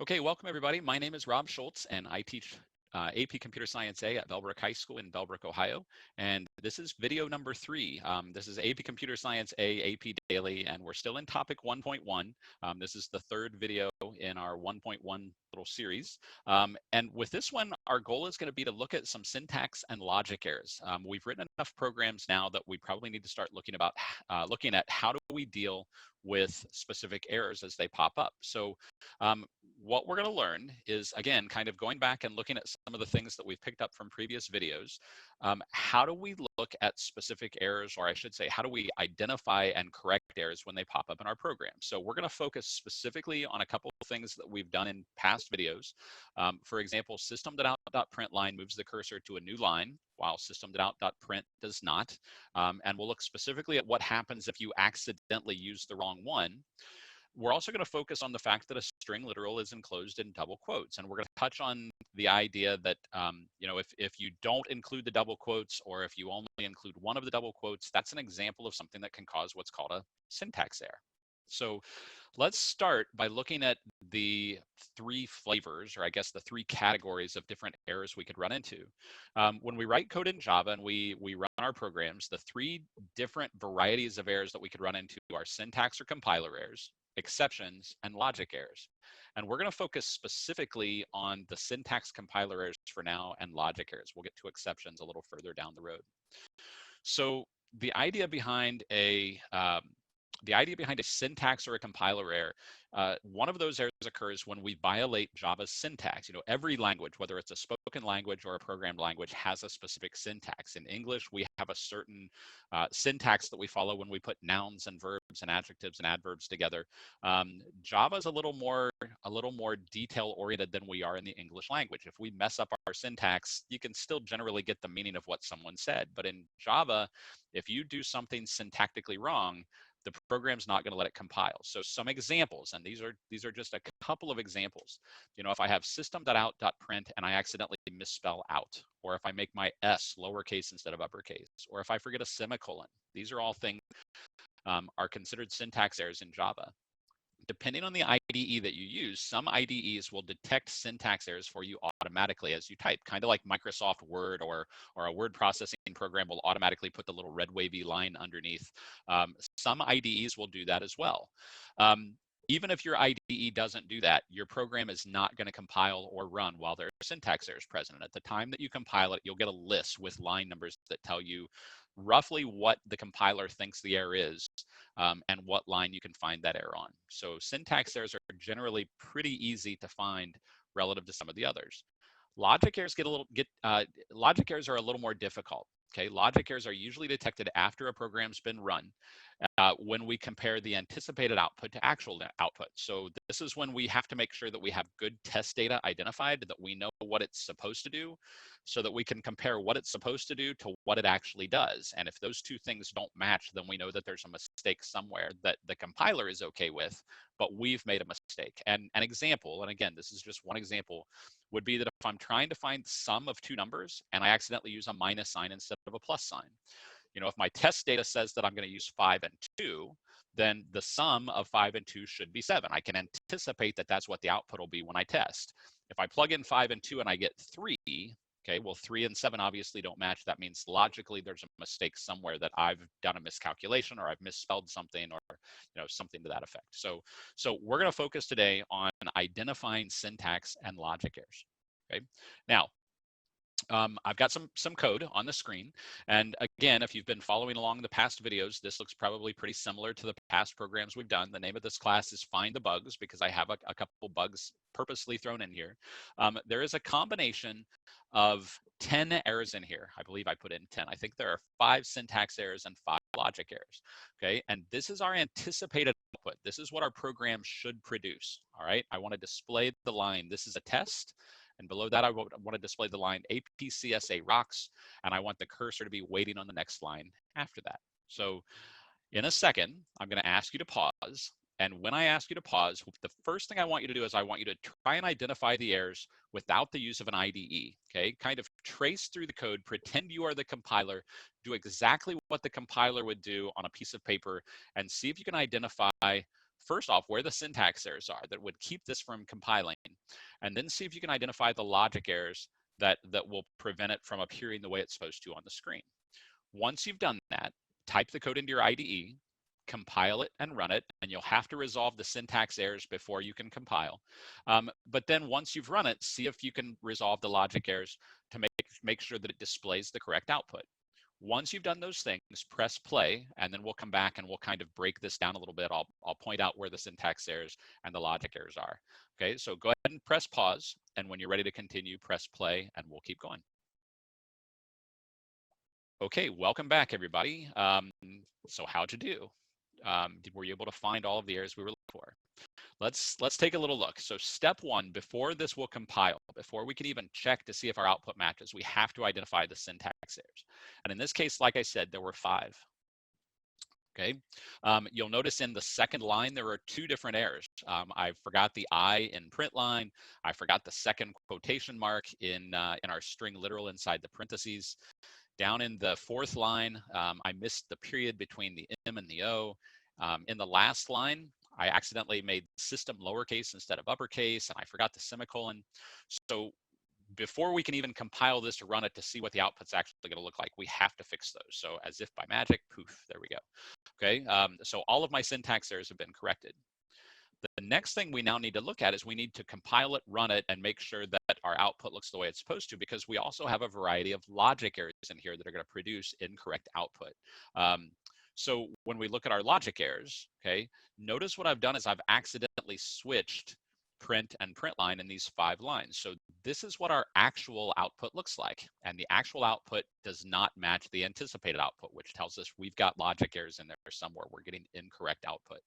Okay, welcome everybody. My name is Rob Schultz, and I teach AP Computer Science A at Bellbrook High School in Bellbrook, Ohio. And this is video number 3. This is AP Computer Science A, AP Daily, and we're still in topic 1.1. This is the third video in our 1.1 little series. And with this one, our goal is going to be to look at some syntax and logic errors. We've written enough programs now that we probably need to start looking at how do we deal with specific errors as they pop up. So what we're going to learn is, again, kind of going back and looking at some of the things that we've picked up from previous videos. How do we look at specific errors, or I should say, how do we identify and correct errors when they pop up in our program? So we're going to focus specifically on a couple of things that we've done in past videos. For example, system.out.println moves the cursor to a new line, while system.out.print does not. And we'll look specifically at what happens if you accidentally use the wrong one. We're also going to focus on the fact that a string literal is enclosed in double quotes. And we're going to touch on the idea that, if you don't include the double quotes, or if you only include one of the double quotes, that's an example of something that can cause what's called a syntax error. So let's start by looking at the 3 flavors, or I guess the 3 categories of different errors we could run into. When we write code in Java and we run our programs, the 3 different varieties of errors that we could run into are syntax or compiler errors, exceptions, and logic errors. And we're going to focus specifically on the syntax compiler errors for now and logic errors. We'll get to exceptions a little further down the road. So the idea behind a syntax or a compiler error, one of those errors occurs when we violate Java's syntax. Every language, whether it's a spoken language or a programmed language, has a specific syntax. In English, we have a certain syntax that we follow when we put nouns and verbs and adjectives and adverbs together. Java is a little more detail-oriented than we are in the English language. If we mess up our syntax, you can still generally get the meaning of what someone said. But in Java, if you do something syntactically wrong, the program's not going to let it compile. So some examples, and these are just a couple of examples. If I have system.out.print and I accidentally misspell out, or if I make my S lowercase instead of uppercase, or if I forget a semicolon, these are all things are considered syntax errors in Java. Depending on the IDE that you use, some IDEs will detect syntax errors for you automatically as you type, kind of like Microsoft Word or a word processing program will automatically put the little red wavy line underneath. Some IDEs will do that as well. Even if your IDE doesn't do that, your program is not going to compile or run while there are syntax errors present. And at the time that you compile it, you'll get a list with line numbers that tell you roughly what the compiler thinks the error is, and what line you can find that error on. So syntax errors are generally pretty easy to find relative to some of the others. Logic errors logic errors are a little more difficult. Okay, logic errors are usually detected after a program's been run, when we compare the anticipated output to actual output. So this is when we have to make sure that we have good test data identified, that we know what it's supposed to do, so that we can compare what it's supposed to do to what it actually does. And if those two things don't match, then we know that there's a mistake somewhere that the compiler is okay with, but we've made a mistake. And an example, and again, this is just one example, would be that if I'm trying to find the sum of 2 numbers and I accidentally use a minus sign instead of a plus sign. If my test data says that I'm going to use 5 and 2, then the sum of 5 and 2 should be 7. I can anticipate that that's what the output will be when I test. If I plug in 5 and 2 and I get 3, okay, well, 3 and 7 obviously don't match. That means logically there's a mistake somewhere, that I've done a miscalculation, or I've misspelled something, or something to that effect. So we're going to focus today on identifying syntax and logic errors. Okay, now I've got some code on the screen. And again, if you've been following along the past videos, this looks probably pretty similar to the past programs we've done. The name of this class is Find the Bugs, because I have a couple bugs purposely thrown in here. There is a combination of 10 errors in here. I believe I put in 10. I think there are 5 syntax errors and 5 logic errors. Okay, and this is our anticipated output. This is what our program should produce. All right, I want to display the line, "This is a test." And below that, I want to display the line APCSA rocks, and I want the cursor to be waiting on the next line after that. So in a second, I'm going to ask you to pause. And when I ask you to pause, the first thing I want you to do is I want you to try and identify the errors without the use of an IDE. Okay, kind of trace through the code, pretend you are the compiler, do exactly what the compiler would do on a piece of paper, and see if you can identify first off where the syntax errors are that would keep this from compiling, and then see if you can identify the logic errors that will prevent it from appearing the way it's supposed to on the screen. Once you've done that, type the code into your IDE, compile it and run it, and you'll have to resolve the syntax errors before you can compile. But then once you've run it, see if you can resolve the logic errors to make sure that it displays the correct output. Once you've done those things, press play, and then we'll come back and we'll kind of break this down a little bit. I'll point out where the syntax errors and the logic errors are. Okay, so go ahead and press pause, and when you're ready to continue, press play, and we'll keep going. Okay, welcome back, everybody. So how'd you do? Were you able to find all of the errors we were looking for? Let's take a little look. So step one, before this will compile, before we can even check to see if our output matches, we have to identify the syntax errors. And in this case, like I said, there were 5. Okay, you'll notice in the second line there are 2 different errors. I forgot the I in print line. I forgot the second quotation mark in our string literal inside the parentheses. Down in the 4th line, I missed the period between the M and the O. In the last line, I accidentally made system lowercase instead of uppercase, and I forgot the semicolon. So before we can even compile this to run it to see what the output's actually going to look like, we have to fix those. So as if by magic, poof, there we go. Okay, so all of my syntax errors have been corrected. The next thing we now need to look at is we need to compile it, run it, and make sure that our output looks the way it's supposed to, because we also have a variety of logic errors in here that are going to produce incorrect output. So when we look at our logic errors, okay, notice what I've done is I've accidentally switched print and print line in these 5 lines. So this is what our actual output looks like. And the actual output does not match the anticipated output, which tells us we've got logic errors in there somewhere. We're getting incorrect output.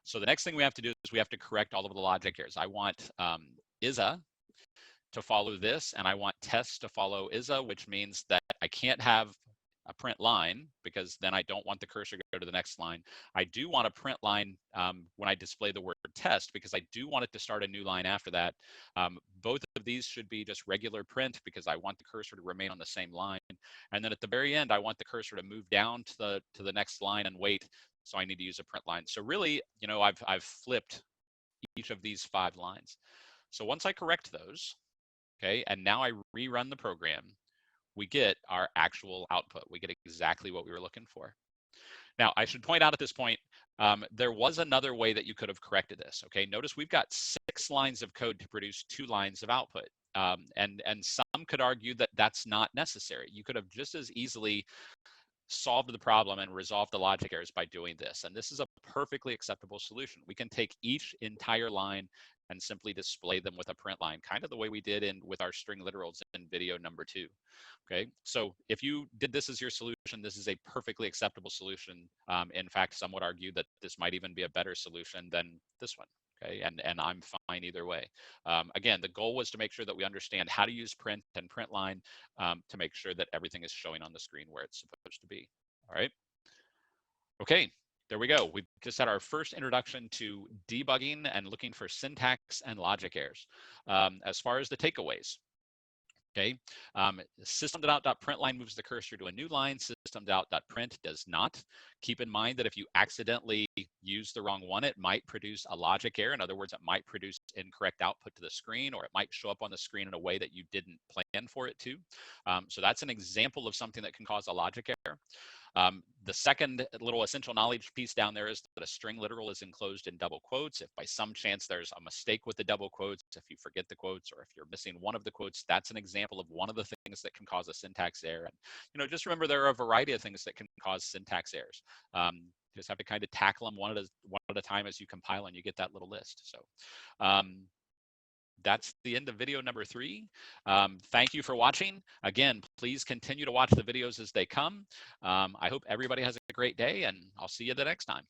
So the next thing we have to do is we have to correct all of the logic errors. I want ISA to follow this, and I want tests to follow ISA, which means that I can't have a print line because then I don't want the cursor to go to the next line. I do want a print line when I display the word test because I do want it to start a new line after that. Both of these should be just regular print because I want the cursor to remain on the same line. And then at the very end, I want the cursor to move down to the next line and wait. So I need to use a print line. So really, you know, I've flipped each of these 5 lines. So once I correct those, okay, and now I rerun the program, we get our actual output. We get exactly what we were looking for. Now, I should point out at this point, there was another way that you could have corrected this. Okay, notice we've got 6 lines of code to produce 2 lines of output. And some could argue that that's not necessary. You could have just as easily solved the problem and resolved the logic errors by doing this. And this is a perfectly acceptable solution. We can take each entire line and simply display them with a print line, kind of the way we did with our string literals in video number 2. Okay, so if you did this as your solution, this is a perfectly acceptable solution. In fact, some would argue that this might even be a better solution than this one. Okay, and I'm fine either way. Again, the goal was to make sure that we understand how to use print and print line to make sure that everything is showing on the screen where it's supposed to be. All right. Okay, there we go. We've just had our first introduction to debugging and looking for syntax and logic errors. As far as the takeaways, okay, system.out.println moves the cursor to a new line. System.out.print does not. Keep in mind that if you accidentally use the wrong one, it might produce a logic error. In other words, it might produce incorrect output to the screen, or it might show up on the screen in a way that you didn't plan for it to. So that's an example of something that can cause a logic error. The second little essential knowledge piece down there is that a string literal is enclosed in double quotes. If by some chance there's a mistake with the double quotes, if you forget the quotes, or if you're missing one of the quotes, that's an example of one of the things that can cause a syntax error. And, you know, just remember there are a variety of things that can cause syntax errors. You just have to kind of tackle them one at a time as you compile and you get that little list. So that's the end of video number 3. Thank you for watching. Again, please continue to watch the videos as they come. I hope everybody has a great day, and I'll see you the next time.